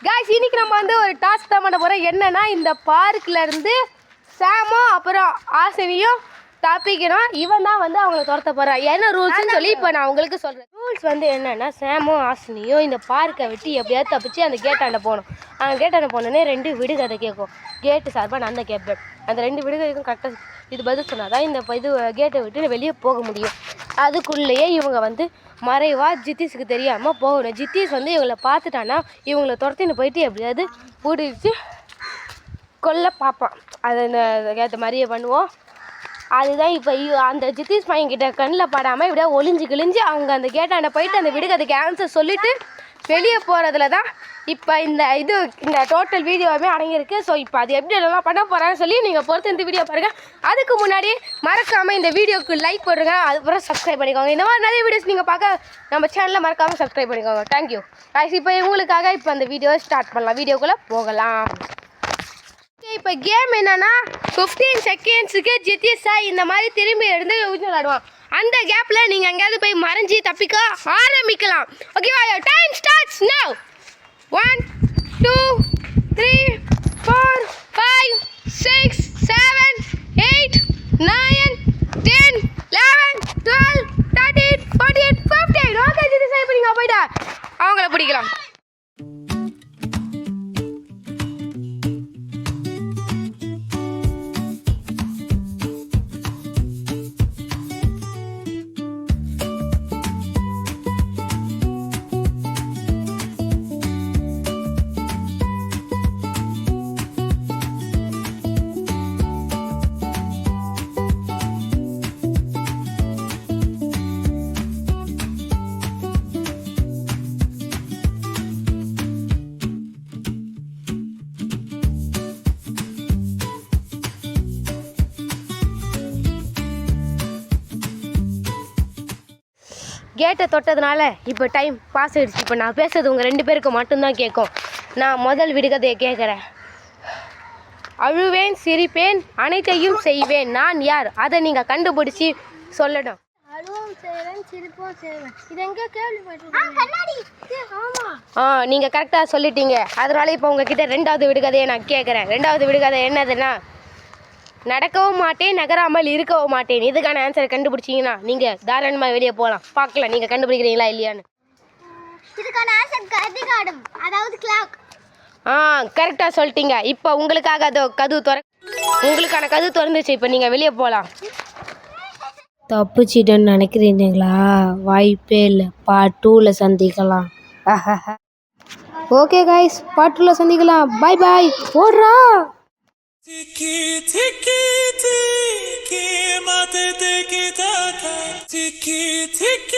Guys இன்னைக்கு நம்ம வந்து ஒரு டாஸ்க் தான் பண்ண போகிறோம். என்னன்னா இந்த பார்க்கில் இருந்து சாமும் அப்புறம் ஆசினியும் தப்பிக்கணும். இவன் தான் வந்து அவங்கள துரத்த போகிறான். என்ன ரூல்ஸ்ன்னு சொல்லி இப்போ நான் உங்களுக்கு சொல்கிறேன். ரூல்ஸ் வந்து என்னென்னா சாமும் ஆசினியும் இந்த பார்க்கை விட்டு எப்படியாவது தப்பிச்சு அந்த கேட்டாண்ட போகணும். அந்த கேட்டாண்ட போனோடனே 2 விடுகதை கேட்கும். கேட்டு சார்பாக நான் தான் கேட்பேன். அந்த 2 விடுகதைக்கும் கரெக்டாக இது பதில் சொன்னால் தான் இந்த இது கேட்டை விட்டு வெளியே போக முடியும். அதுக்குள்ளேயே இவங்க வந்து மறைவாக ஜித்தீஸுக்கு தெரியாமல் போகணும். ஜித்தீஸ் வந்து இவங்களை பார்த்துட்டான்னா இவங்கள துரத்தின்னு போயிட்டு எப்படியாவது பிடிச்சி கொல்ல பார்ப்பான். அதை ஏற்ற மாதிரியே பண்ணுவோம். அதுதான் இப்போ அந்த ஜித்தீஸ் பையன்கிட்ட கண்ணில் படாமல் இப்படியா ஒளிஞ்சு கிழிஞ்சு அவங்க அந்த கேட்டாண்ட போயிட்டு அந்த விடுகதைக்கு ஆன்சர் சொல்லிவிட்டு வெளியே போகிறதுல தான் இப்போ இந்த டோட்டல் வீடியோவுமே அடங்கியிருக்கு. ஸோ இப்போ அது எப்படி எல்லாம் பண்ண போகிறான்னு சொல்லி நீங்கள் பொறுத்து இந்த வீடியோ பாருங்கள். அதுக்கு முன்னாடி மறக்காமல் இந்த வீடியோக்கு லைக் போடுங்க, அதுக்கப்புறம் சப்ஸ்கிரைப் பண்ணிக்கோங்க. இந்த மாதிரி நிறைய வீடியோஸ் நீங்கள் பார்க்க நம்ம சேனலில் மறக்காமல் சப்ஸ்கிரைப் பண்ணிக்கோங்க. தேங்க்யூ. இப்போ உங்களுக்காக இப்போ அந்த வீடியோ ஸ்டார்ட் பண்ணலாம். வீடியோக்குள்ளே போகலாம். ஓகே, இப்போ கேம் என்னன்னா 15 செகண்ட்ஸுக்கு ஜித்தீஸா இந்த மாதிரி திரும்பி இருந்து விளையாடுவான். அந்த கேப்பில் நீங்கள் எங்கேயாவது போய் மறைஞ்சி தப்பிக்க ஆரம்பிக்கலாம். ஓகேவா? Time starts now. 1 2 3 4 5 6 7 8 9 10 11 12 13 14 15. ஓகே ஜித்தீஸா, இப்போ நீங்கள் போயிட்டா அவங்கள பிடிக்கலாம். கேட்டை தொட்டதுனால இப்போ டைம் பாஸ் ஆகிடுச்சு. இப்போ நான் பேசுறது உங்கள் 2 பேருக்கு மட்டும்தான் கேட்கும். நான் முதல் விடுகதையை கேட்குறேன். அழுவேன், சிரிப்பேன், அனைத்தையும் செய்வேன், நான் யார்? அதை நீங்கள் கண்டுபிடிச்சி சொல்லணும். நீங்கள் கரெக்டாக சொல்லிட்டீங்க. அதனால இப்போ உங்ககிட்ட 2வது விடுகதையை நான் கேட்குறேன். 2வது விடுகதை என்னதுன்னா, நடக்கவும் மாட்டேன், நகராமல் இருக்கவும் மாட்டேன். இதுக்கான ஆன்சரை கண்டுபிடிச்சிங்கன்னா நீங்கள் தாராளமாக வெளியே போகலாம். பார்க்கலாம் நீங்கள் கண்டுபிடிக்கிறீங்களா இல்லையான்னு. இதுக்கான ஆன்சர் கடிகாரம், அதாவது கிளாக். கரெக்டாக சொல்லிட்டீங்க. இப்போ உங்களுக்காக அது உங்களுக்கான கதவு திறந்துச்சு. இப்போ நீங்கள் வெளியே போகலாம். தப்பிச்சிட்டேன்னு நினைக்கிறீங்களா? வாய்ப்பே இல்லை. பார்ட் 2ல சந்திக்கலாம். ஓகே கைஸ், பார்ட் 2ல சந்திக்கலாம். Bye bye. ஓடுறா. Tiki tiki tiki mate tiki taka tiki tiki